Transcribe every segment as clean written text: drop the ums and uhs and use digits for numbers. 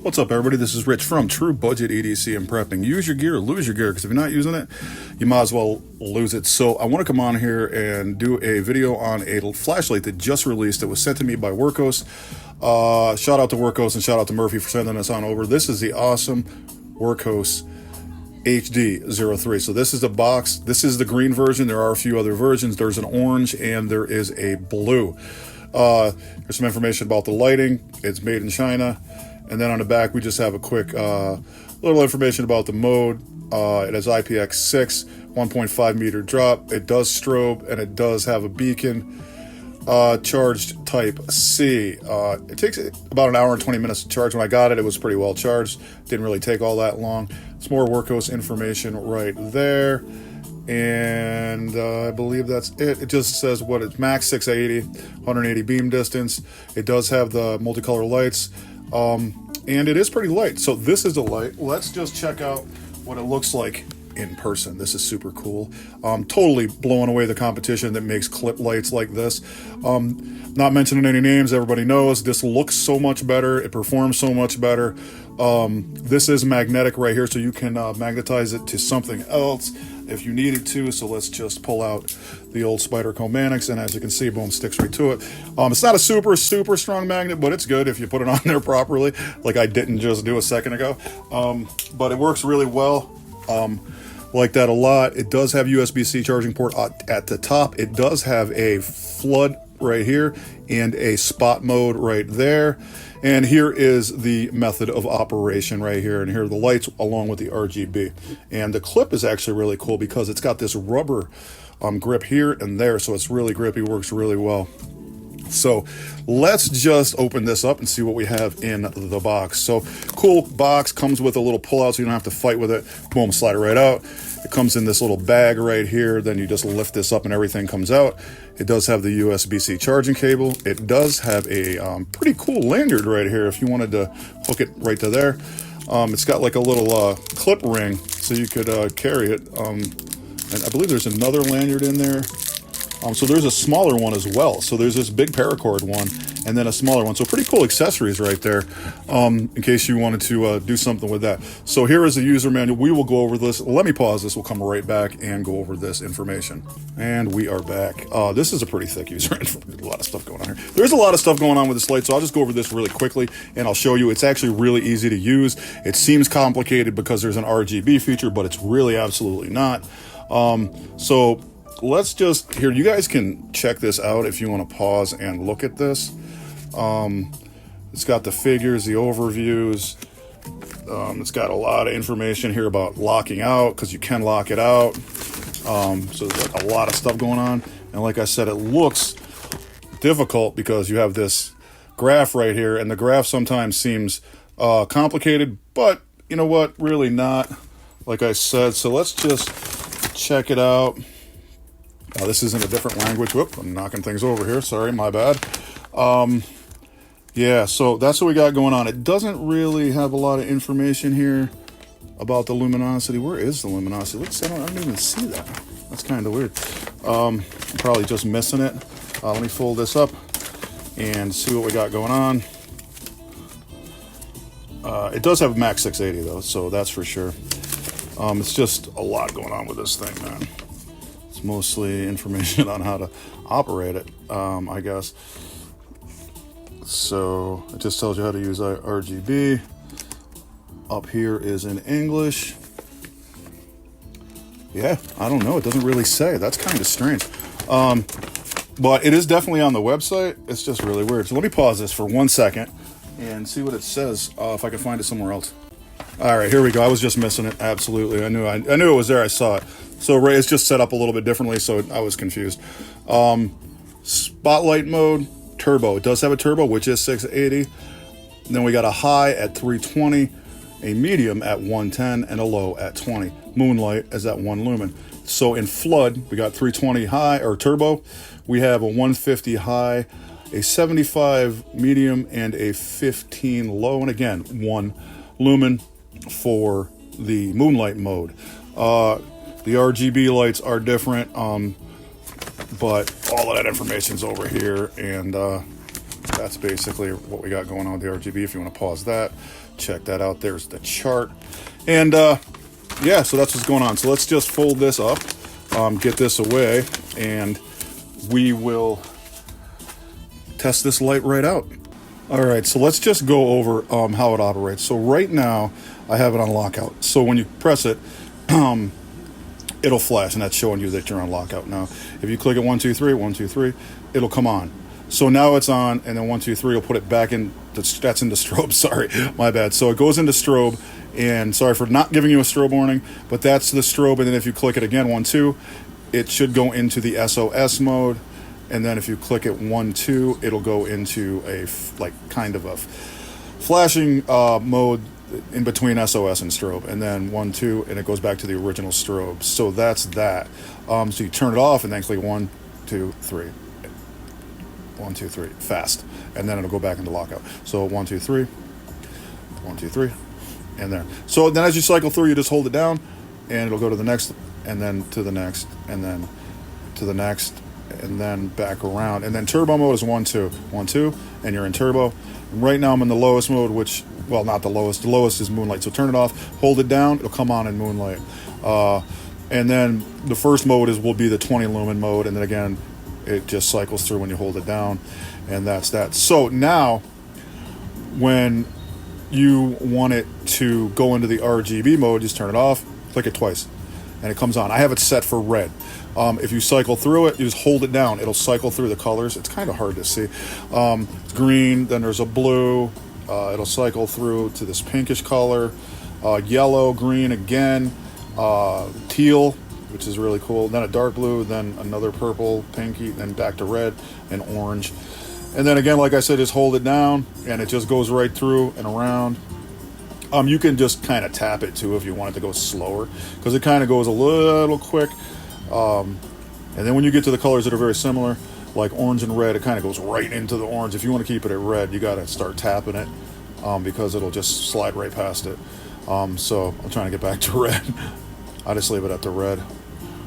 What's up, everybody? This is Rich from True Budget EDC and Prepping. Use your gear, lose your gear, because if you're not using it, you might as well lose it. So I want to come on here and do a video on a flashlight that just released. It was sent to me by Wurkkos. Shout out to Wurkkos and shout out to Murphy for sending us on over. This is the awesome Wurkkos HD03. So this is the box. This is the green version. There are a few other versions. There's an orange and there is a blue. There's some information about the lighting. It's made in China. And then on the back, we just have a quick little information about the mode. It has IPX6, 1.5 meter drop. It does strobe, and it does have a beacon. Charged type C. It takes about an hour and 20 minutes to charge. When I got it, it was pretty well charged. Didn't really take all that long. It's more Wurkkos information right there. And I believe that's it. It just says what it's max 680, 180 beam distance. It does have the multicolor lights. And it is pretty light. So this is the light. Let's just check out what it looks like in person. This is super cool. Totally blowing away the competition that makes clip lights like this. Not mentioning any names, everybody knows this looks so much better. It performs so much better. This is magnetic right here, so you can magnetize it to something else if you needed to. So let's just pull out the old Spider Comanics, and as you can see, boom, sticks right to it. It's not a super strong magnet, but it's good if you put it on there properly, like I didn't just do a second ago. But it works really well. Like that a lot. It does have USB-C charging port at the top. It does have a flood right here and a spot mode right there. And here is the method of operation right here. And here are the lights along with the RGB. And the clip is actually really cool because it's got this rubber grip here and there. So it's really grippy, works really well. So let's just open this up and see what we have in the box. So cool box, comes with a little pull out so you don't have to fight with it. Boom, slide it right out. It comes in this little bag right here. Then you just lift this up and everything comes out. It does have the USB-C charging cable. It does have a pretty cool lanyard right here if you wanted to hook it right to there. It's got like a little clip ring so you could carry it. And I believe there's another lanyard in there. So there's a smaller one as well. So there's this big paracord one and then a smaller one. So pretty cool accessories right there in case you wanted to do something with that. So here is the user manual. We will go over this. Let me pause this. We'll come right back and go over this information. And we are back. This is a pretty thick user manual. A lot of stuff going on here. There's a lot of stuff going on with this light. So I'll just go over this really quickly and I'll show you. It's actually really easy to use. It seems complicated because there's an RGB feature, but it's really absolutely not. So let's just, here, you guys can check this out if you want to pause and look at this. It's got the figures, the overviews. It's got a lot of information here about locking out, because you can lock it out. So there's like a lot of stuff going on. And like I said, it looks difficult because you have this graph right here, and the graph sometimes seems complicated, but you know what, really not, like I said. So let's just check it out. This is in a different language. Whoop, I'm knocking things over here. Sorry, my bad. Yeah, so that's what we got going on. It doesn't really have a lot of information here about the luminosity. Where is the luminosity? Let's see, I don't even see that. That's kind of weird. I'm probably just missing it. Let me fold this up and see what we got going on. It does have max 680 though, so that's for sure. It's just a lot going on with this thing, man. It's mostly information on how to operate it, I guess. So it just tells you how to use RGB. Up here is in English. Yeah, I don't know. It doesn't really say. That's kind of strange. But it is definitely on the website. It's just really weird. So let me pause this for 1 second and see what it says, if I can find it somewhere else. All right, here we go. I was just missing it. Absolutely. I knew it was there. I saw it. So it's just set up a little bit differently, so I was confused. Spotlight mode, turbo. It does have a turbo, which is 680. And then we got a high at 320, a medium at 110, and a low at 20. Moonlight is at 1 lumen. So in flood, we got 320 high, or turbo. We have a 150 high, a 75 medium, and a 15 low. And again, 1 lumen for the moonlight mode. The RGB lights are different, but all of that information's over here, and that's basically what we got going on with the RGB. If you want to pause that, check that out. There's the chart. And yeah, so that's what's going on. So let's just fold this up, get this away, and we will test this light right out. All right, so let's just go over how it operates. So right now, I have it on lockout. So when you press it, it'll flash, and that's showing you that you're on lockout. Now, if you click it 1, 2, 3, 1, 2, 3, it'll come on. So now it's on, and then 1, 2, 3 will put it back in. That's into strobe. Sorry, my bad. So it goes into strobe, and sorry for not giving you a strobe warning, but that's the strobe. And then if you click it again, 1, 2, it should go into the SOS mode. And then if you click it 1, 2, it'll go into a kind of a flashing mode in between SOS and strobe. And then 1, 2, and it goes back to the original strobe. So that's that. So you turn it off and then click 1, 2, 3. 1, 2, 3, fast. And then it'll go back into lockout. So 1, 2, 3, 1, 2, 3, and there. So then as you cycle through, you just hold it down, and it'll go to the next, and then to the next, and then to the next, and then back around. And then turbo mode is 1, 2, 1, 2, and you're in turbo. And right now I'm in the lowest mode, which, well, not the lowest. The lowest is moonlight. So turn it off, hold it down, it'll come on in moonlight. And then the first mode will be the 20 lumen mode, and then again, it just cycles through when you hold it down, and that's that. So now, when you want it to go into the RGB mode, just turn it off, click it twice, and it comes on. I have it set for red. If you cycle through it, you just hold it down. It'll cycle through the colors. It's kind of hard to see. Green, then there's a blue. It'll cycle through to this pinkish color. Yellow, green again. Teal, which is really cool. Then a dark blue, then another purple, pinky, then back to red and orange. And then again, like I said, just hold it down, and it just goes right through and around. You can just kind of tap it too if you want it to go slower, because it kind of goes a little quick. And then when you get to the colors that are very similar, like orange and red, it kind of goes right into the orange. If you want to keep it at red, you got to start tapping it, because it'll just slide right past it. So I'm trying to get back to red. I just leave it at the red.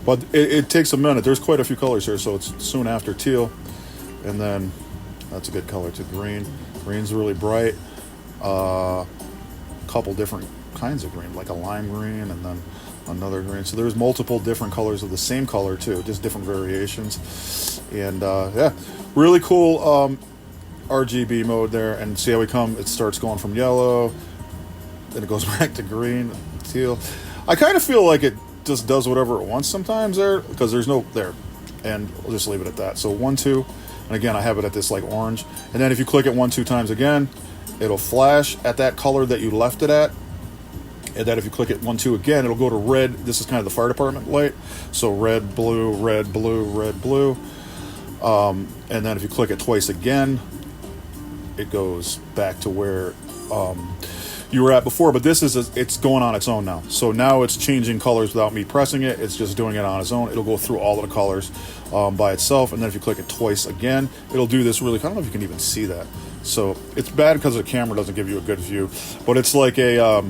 But it takes a minute. There's quite a few colors here, so it's soon after teal. And then that's a good color to green. Green's really bright. Couple different kinds of green, like a lime green and then another green. So there's multiple different colors of the same color too, just different variations. And yeah, really cool RGB mode there. And see how we come, it starts going from yellow, then it goes back to green, teal. I kind of feel like it just does whatever it wants sometimes there, because there's no there, and we'll just leave it at that. So 1, 2, and again I have it at this like orange, and then if you click it 1, 2 times again, it'll flash at that color that you left it at, and then if you click it 1, 2 again, it'll go to red. This is kind of the fire department light, so red, blue, red, blue, red, blue. And then if you click it twice again, it goes back to where you were at before. But this is it's going on its own now. So now it's changing colors without me pressing it. It's just doing it on its own. It'll go through all of the colors by itself. And then if you click it twice again, it'll do this really. I don't know if you can even see that. So it's bad because the camera doesn't give you a good view. But it's like a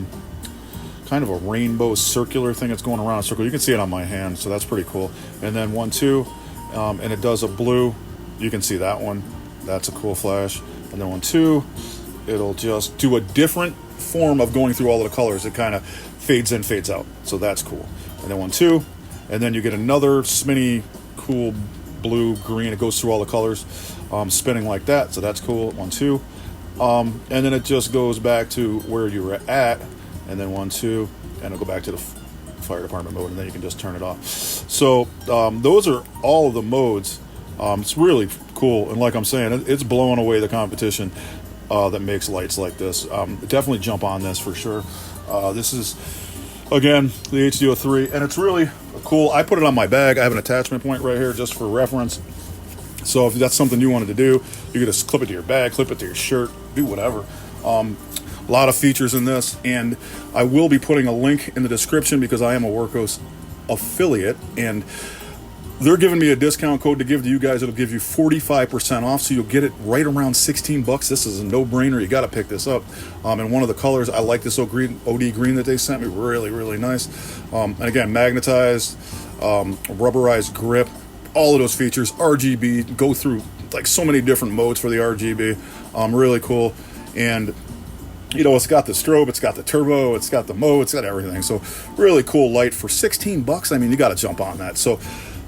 kind of a rainbow circular thing that's going around a circle. You can see it on my hand, so that's pretty cool. And then 1, 2, and it does a blue. You can see that one. That's a cool flash. And then 1, 2, it'll just do a different form of going through all of the colors. It kind of fades in, fades out. So that's cool. And then 1, 2, and then you get another spinny, cool blue, green. It goes through all the colors, spinning like that. So that's cool. 1, 2, and then it just goes back to where you were at. And then 1, 2, and it'll go back to the fire department mode, and then you can just turn it off. So those are all of the modes. It's really cool, and like I'm saying, it's blowing away the competition that makes lights like this. Definitely jump on this for sure. This is, again, the HD03, and it's really cool. I put it on my bag. I have an attachment point right here just for reference. So if that's something you wanted to do, you could just clip it to your bag, clip it to your shirt, do whatever. A lot of features in this, and I will be putting a link in the description because I am a Wurkkos affiliate, and they're giving me a discount code to give to you guys. It'll give you 45% off, so you'll get it right around 16 bucks. This is a no-brainer. You got to pick this up. And one of the colors, I like this OD green that they sent me. Really, really nice. And again, magnetized, rubberized grip, all of those features, RGB, go through like so many different modes for the RGB. Really cool. And you know, it's got the strobe, it's got the turbo, it's got the mode, it's got everything. So really cool light for 16 bucks. I mean, you got to jump on that. So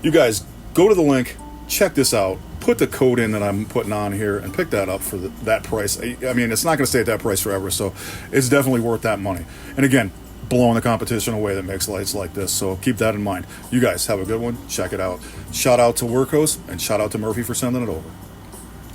you guys go to the link, check this out, put the code in that I'm putting on here, and pick that up for that price. I mean, it's not going to stay at that price forever, so it's definitely worth that money. And again, blowing the competition away that makes lights like this. So keep that in mind. You guys have a good one. Check it out. Shout out to Wurkkos, and shout out to Murphy for sending it over.